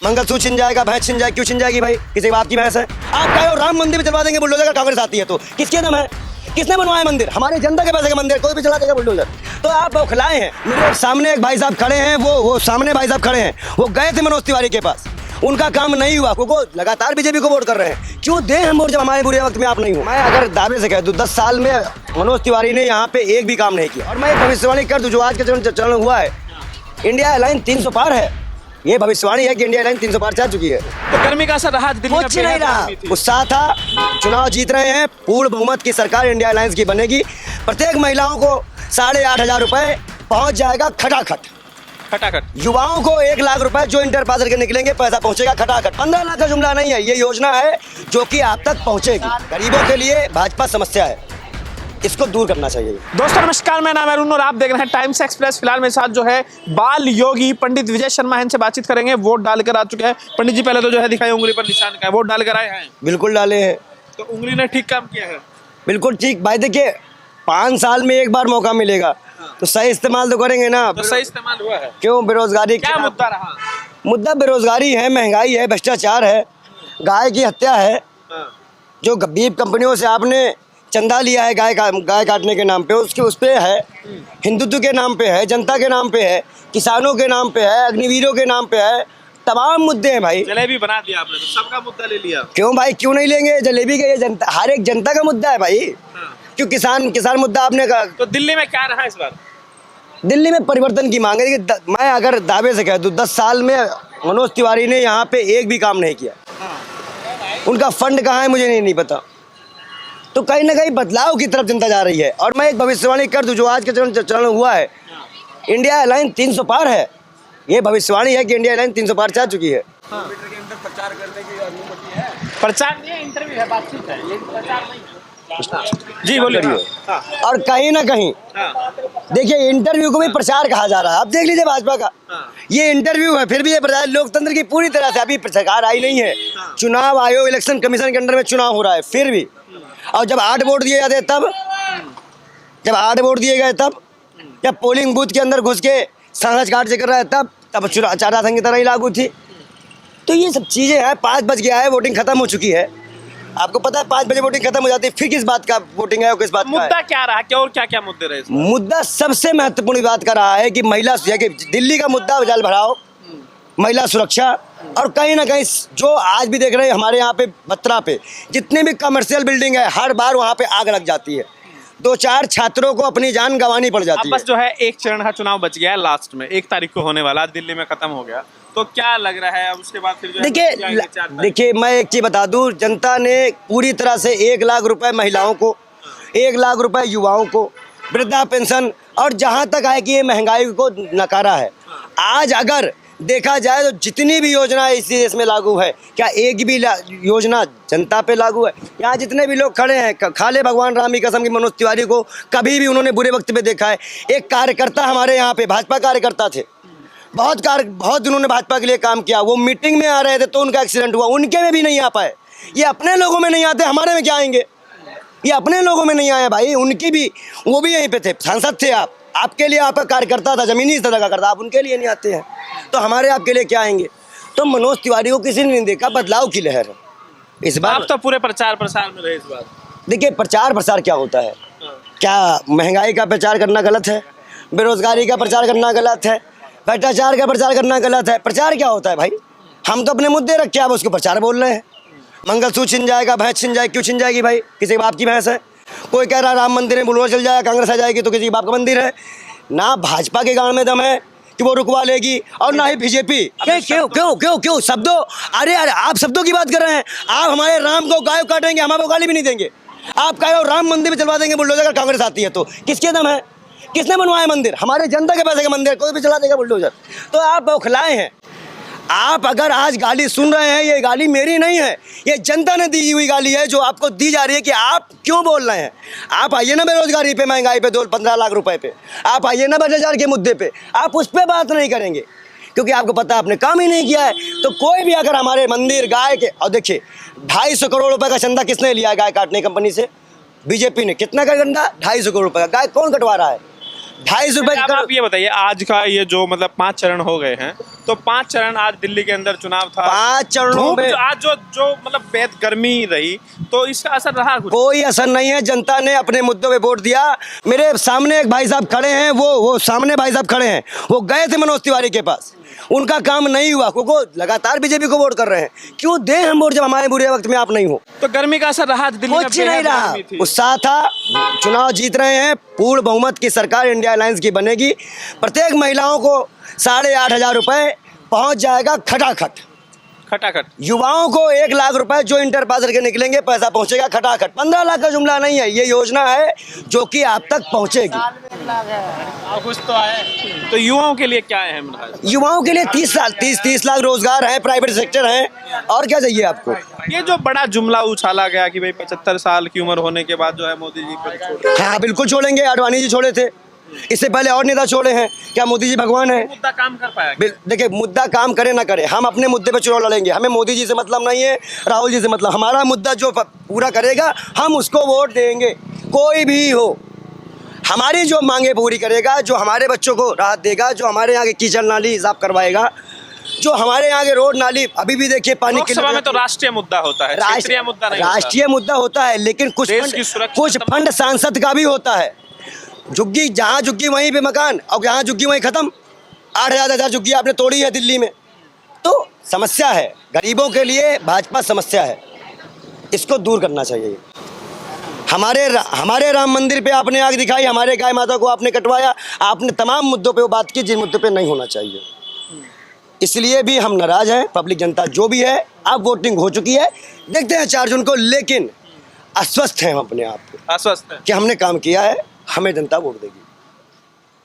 मंगलसूत्र छिन जाएगा, भैंस छिन जाएगी, क्यों छिन जाएगी भाई? किसी बाप की भैंस है? आप कहे हो राम मंदिर भी चलवा देंगे बुलडोजर अगर कांग्रेस आती है तो किसके दम है? किसने बनवाया मंदिर? हमारे जनता के पैसे का मंदिर, कोई भी चला देगा बुलडोजर। तो आप बौखलाए हैं। मेरे सामने एक भाई साहब खड़े हैं, वो सामने भाई साहब खड़े हैं, वो गए थे मनोज तिवारी के पास, उनका काम नहीं हुआ, वो लगातार बीजेपी को वोट कर रहे हैं। क्यों दें हम वोट जब हमारे बुरे वक्त में आप नहीं हो? मैं अगर दावे से कह दूं 10 साल में मनोज तिवारी ने यहाँ पे एक भी काम नहीं किया। और मैं भविष्यवाणी कर दूं जो आज के चरण हुआ है, इंडिया लाइन 300 पार है। ये भविष्यवाणी है कि इंडिया लाइन 300 पार जा चुकी है। तो गर्मी का असर रहा दिल्ली में? कुछ नहीं रहा, उत्साह था, चुनाव जीत रहे हैं, पूर्ण बहुमत की सरकार इंडिया अलायंस की बनेगी। प्रत्येक महिलाओं को 8,500 रुपए पहुंच जाएगा खटाखट। युवाओं को 1 लाख रुपए जो इंटर पास करके निकलेंगे पैसा पहुंचेगा खटाखट। 15 लाख का जुमला नहीं है, ये योजना है जो कि आप तक पहुंचेगी। गरीबों के लिए भाजपा समस्या है, इसको दूर करना चाहिए। दोस्तों नमस्कार, मैं नाम है अरुण और आप देख रहे हैं टाइम्स एक्सप्रेस। फिलहाल मेरे साथ जो है बाल योगी पंडित विजय शर्मा है, इनसे बातचीत करेंगे। वोट डालकर आ चुके हैं पंडित जी। पहले तो जो है दिखाई उंगली पर निशान का है, वोट डालकर आए हैं? बिल्कुल डाले हैं। तो उंगली ने ठीक काम किया है? बिल्कुल ठीक भाई। देखिए 5 साल में एक बार मौका मिलेगा तो सही इस्तेमाल तो करेंगे ना। तो सही इस्तेमाल हुआ है? क्यों? बेरोजगारी क्या मुद्दा रहा? मुद्दा बेरोजगारी है, महंगाई है, भ्रष्टाचार है, गाय की हत्या है। जो बीफ कंपनियों से आपने चंदा लिया है गाय काटने के नाम पे, उसके उस पे है, हिंदुत्व के नाम पे है, जनता के नाम पे है, किसानों के नाम पे है, अग्निवीरों के नाम पे है, तमाम मुद्दे हैं भाई। जलेबी बना दिया आपने तो सबका मुद्दा ले लिया। क्यों भाई, क्यों नहीं लेंगे? जलेबी का ये जनता, हर एक जनता का मुद्दा है भाई। क्यों किसान मुद्दा आपने कहा? तो दिल्ली में क्या रहा इस बार? दिल्ली में परिवर्तन की मांग है। मैं अगर दावे से कह दूं 10 साल में मनोज तिवारी ने यहाँ पे एक भी काम नहीं किया। उनका फंड कहाँ है मुझे नहीं पता। तो कहीं ना कहीं बदलाव की तरफ जनता जा रही है। और मैं एक भविष्यवाणी कर दूं जो आज के चरण हुआ है, इंडिया लाइन 300 पार है। ये भविष्यवाणी है कि इंडिया लाइन 300 पार जा चुकी है। प्रचार करने की अनुमति है? प्रचार नहीं है, इंटरव्यू है, बातचीत है, ये प्रचार नहीं है। जी बोलिए। और कहीं ना कहीं देखिए इंटरव्यू को भी प्रचार कहा जा रहा है। अब देख लीजिए भाजपा का ये इंटरव्यू है, फिर भी ये प्रचार। लोकतंत्र की पूरी तरह से अभी सरकार आई नहीं है, चुनाव आयोग इलेक्शन कमीशन के अंडर में चुनाव हो रहा है, फिर भी। और जब 8 वोट दिए जाते तब, जब 8 वोट दिए गए तब, जब पोलिंग बूथ के अंदर घुस के सांस काट से कर रहा है तब आचार संहिता नहीं लागू थी। तो ये सब चीज़ें हैं। 5 बज गया है, वोटिंग खत्म हो चुकी है। आपको पता है 5 बजे वोटिंग खत्म हो जाती है, फिर किस बात का वोटिंग है, किस बात का मुद्दा क्या रहा? क्या और क्या मुद्दे रहे? मुद्दा सबसे महत्वपूर्ण बात का रहा है कि महिला, दिल्ली का मुद्दा जल भराव, महिला सुरक्षा। और कहीं ना कहीं जो आज भी देख रहे हैं हमारे यहाँ पे बत्रा पे जितने भी कमर्शियल बिल्डिंग है, हर बार वहाँ पे आग लग जाती है। 2-4 छात्रों को अपनी जान गंवानी पड़ जाती है। बस जो है एक चरण का चुनाव बच गया है, लास्ट में 1 तारीख को होने वाला, दिल्ली में खत्म हो गया। तो क्या लग रहा है अब उसके बाद फिर जो देखिए मैं एक चीज बता दूं, जनता ने पूरी तरह से 1 लाख रुपए महिलाओं को, 1 लाख रुपए युवाओं को, वृद्धा पेंशन, और जहां तक है कि ये महंगाई को नकारा है। आज अगर देखा जाए तो जितनी भी योजना इस देश में लागू है, क्या एक भी योजना जनता पे लागू है? यहाँ जितने भी लोग खड़े हैं, खाले भगवान राम की कसम की मनोज तिवारी को कभी भी उन्होंने बुरे वक्त पे देखा है? एक कार्यकर्ता हमारे यहाँ पे भाजपा कार्यकर्ता थे, बहुत उन्होंने भाजपा के लिए काम किया। वो मीटिंग में आ रहे थे तो उनका एक्सीडेंट हुआ, उनके में भी नहीं आ पाए। ये अपने लोगों में नहीं आते, हमारे में क्या आएंगे? ये अपने लोगों में नहीं आए भाई, उनकी भी, वो भी यहीं पे थे, सांसद थे। आपके लिए आपका कार्यकर्ता था, जमीनी स्तर का करता, आप उनके लिए नहीं आते हैं तो हमारे आपके लिए क्या आएंगे? तो मनोज तिवारी को किसी ने नहीं देखा। बदलाव की लहर है इस बार। आप तो पूरे प्रचार प्रसार में रहे इस बार। देखिए प्रचार प्रसार क्या होता है? क्या महंगाई का प्रचार करना गलत है? बेरोजगारी का प्रचार करना गलत है? भ्रष्टाचार का प्रचार करना गलत है? प्रचार क्या होता है भाई? हम तो अपने मुद्दे रख के आप उसको प्रचार बोल रहे हैं। मंगलसूत्र छिन जाएगा, भैंस छिन जाएगी, क्यों छिन जाएगी भाई? किसी बाप की भैंस है? कोई कह रहा राम मंदिर में बुलडोजर चल जाएगा, कांग्रेस आ जाएगी तो किसी बाप का मंदिर है? ना भाजपा के गांव में दम है कि वो रुकवा लेगी, और ना ही बीजेपी। क्यों शब्दों, अरे आप शब्दों की बात कर रहे हैं। आप हमारे राम को गाय काटेंगे, हम आपको गाली भी नहीं देंगे। आप कहे हो राम मंदिर में चलवा देंगे बुलडोजर अगर कांग्रेस आती है तो किसके दम है? किसने बनवाया मंदिर? हमारे जनता के पैसे का मंदिर, कोई भी चला देगा बुलडोजर। तो आप बौखलाए हैं। आप अगर आज गाली सुन रहे हैं, ये गाली मेरी नहीं है, ये जनता ने दी हुई गाली है जो आपको दी जा रही है कि आप क्यों बोल रहे हैं। आप आइए ना बेरोजगारी पे, महंगाई पे, 15 लाख रुपए पे, आप आइए ना भ्रष्टाचार के मुद्दे पे, आप उस पर बात नहीं करेंगे क्योंकि आपको पता है आपने काम ही नहीं किया है। तो कोई भी अगर हमारे मंदिर गाय के, और देखिए 250 करोड़ रुपए का चंदा किसने लिया है गाय काटने कंपनी से? बीजेपी ने। कितना का चंदा? 250 करोड़ रुपए का। गाय कौन कटवा रहा है? 250 रुपए अब आप ये बताइए, आज का ये जो मतलब 5 चरण हो गए हैं, तो 5 चरण आज दिल्ली के अंदर चुनाव था, 5 चरणों धूप में आज जो मतलब बेहद गर्मी रही, तो इसका असर रहा कुछ? कोई असर नहीं है। जनता ने अपने मुद्दों पे वोट दिया। मेरे सामने एक भाई साहब खड़े हैं, वो सामने भाई साहब खड़े हैं, वो गए थे मनोज तिवारी के पास, उनका काम नहीं हुआ, क्योंकि लगातार बीजेपी को वोट कर रहे हैं। क्यों दें हम वोट जब हमारे बुरे वक्त में आप नहीं हो? तो गर्मी का असर रहा दिल्ली में? कुछ नहीं रहा, गर्मी थी। उत्साह था, चुनाव जीत रहे हैं, पूर्ण बहुमत की सरकार इंडिया अलायंस की बनेगी। प्रत्येक महिलाओं को 8,500 रुपए पहुंच जाएगा खटाखट। खटाखट युवाओं को 1 लाख रुपए जो इंटर पास करके निकलेंगे पैसा पहुंचेगा खटाखट। 15 लाख का जुमला नहीं है, ये योजना है जो कि आप तक पहुंचेगी। कुछ तो आए। तो युवाओं के लिए क्या है? युवाओं के लिए 30 लाख रोजगार है, प्राइवेट सेक्टर है, और क्या चाहिए आपको? ये जो बड़ा जुमला उछाला गया कि भाई 75 साल की उम्र होने के बाद जो है मोदी जी को छोड़, हाँ बिल्कुल छोड़ेंगे। आडवाणी जी छोड़े थे, इससे पहले और नेता छोड़े हैं। क्या मोदी जी भगवान है? मुद्दा काम कर पाया? देखिए, मुद्दा काम करे ना करे, हम अपने मुद्दे पे चुनाव लड़ेंगे। हमें मोदी जी से मतलब नहीं है, राहुल जी से मतलब। हमारा मुद्दा जो पूरा करेगा हम उसको वोट देंगे, कोई भी हो। हमारी जो मांगे पूरी करेगा, जो हमारे बच्चों को राहत देगा, जो हमारे यहाँ के कीचड़ नाली साफ करवाएगा, जो हमारे यहाँ के रोड नाली, अभी भी देखिए पानी के लोकसभा में तो राष्ट्रीय मुद्दा होता है, क्षेत्रीय मुद्दा नहीं होता। राष्ट्रीय मुद्दा होता है, लेकिन कुछ फंड सांसद का भी होता है। झुग्गी जहाँ झुग्गी वहीं पे मकान, और जहाँ झुग्गी वहीं खत्म। 8,000 झुग्गी आपने तोड़ी है दिल्ली में, तो समस्या है। गरीबों के लिए भाजपा समस्या है, इसको दूर करना चाहिए। हमारे राम मंदिर पे आपने आग दिखाई, हमारे गाय माता को आपने कटवाया, आपने तमाम मुद्दों पे वो बात की जिन मुद्दों पे नहीं होना चाहिए। इसलिए भी हम नाराज हैं। पब्लिक जनता जो भी है, अब वोटिंग हो चुकी है, देखते हैं 4 जून को, लेकिन आश्वस्त हैं हम अपने आप को, आश्वस्त है कि हमने काम किया है, हमें जनता वोट देगी।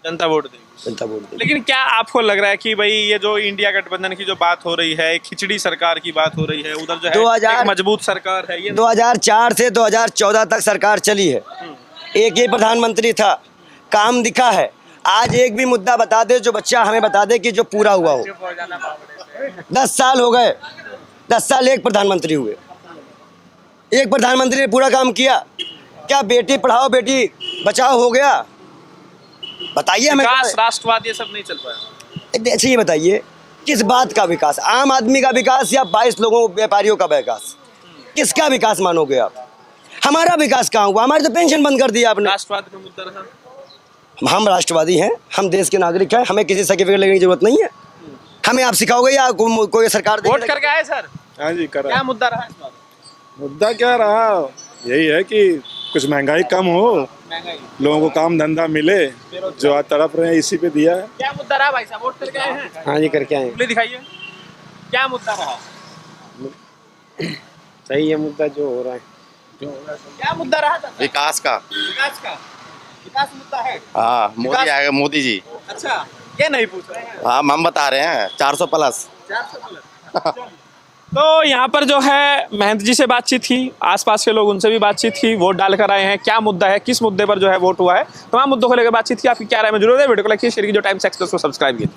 जनता वोट देगी। जनता वोट देगी। लेकिन क्या आपको लग रहा है कि भाई ये जो इंडिया गठबंधन की जो बात हो रही है, खिचड़ी सरकार की बात हो रही है, उधर जो है एक मजबूत सरकार है, ये 2004 से 2014 तक सरकार चली है, एक ही प्रधानमंत्री था, काम दिखा है। आज एक भी मुद्दा बता दे, जो बच्चा हमें बता दे कि जो पूरा हुआ हो। 10 साल हो गए, 10 साल एक प्रधानमंत्री हुए, एक प्रधानमंत्री ने पूरा काम किया क्या? बेटी पढ़ाओ बेटी बचाओ हो गया? बताइए हमें। विकास, राष्ट्रवाद, ये सब नहीं चल पाया। अच्छा ये बताइए, किस बात का विकास? आम आदमी का विकास या 22 लोगों व्यापारियों का विकास? किसका विकास मानोगे आप? हमारा विकास कहाँ हुआ? हमारी तो पेंशन बंद कर दिया आपने। राष्ट्रवाद का मुद्दा रहा। हम राष्ट्रवादी हैं, हम देश के नागरिक हैं, हमें किसी सर्टिफिकेट लेने की जरूरत नहीं है। हमें आप सिखाओगे या कोई सरकार? वोट करके आए सर? हाँ जी, करा। क्या मुद्दा रहा इस बार? मुद्दा क्या रहा? यही है कि कुछ महंगाई कम हो, लोगों को काम धंधा मिले, जो आज तड़प रहे हैं इसी पे दिया है। क्या मुद्दा रहा भाई साहब? वोट करके आए हैं? हाँ जी, करके आए। बोले दिखाइए, क्या मुद्दा रहा? सही है मुद्दा जो हो रहा है। क्या मुद्दा रहा था? विकास का। विकास का? विकास मुद्दा है? हाँ, मोदी आएगा, मोदी जी। अच्छा, ये नहीं पूछ रहे हैं। हाँ, हम बता रहे हैं 400 प्लस। 400 प्लस। तो यहाँ पर जो है महंत जी से बातचीत की, आसपास के लोग उनसे भी बातचीत की, वोट डालकर आए हैं। क्या मुद्दा है, किस मुद्दे पर जो है वोट हुआ है, तमाम मुद्दों को लेकर बातचीत की। आपकी क्या राय में जरूर है, वीडियो को लाइक कीजिए, शेयर कीजिए, टाइम्स एक्सप्रेस को सब्सक्राइब कीजिए।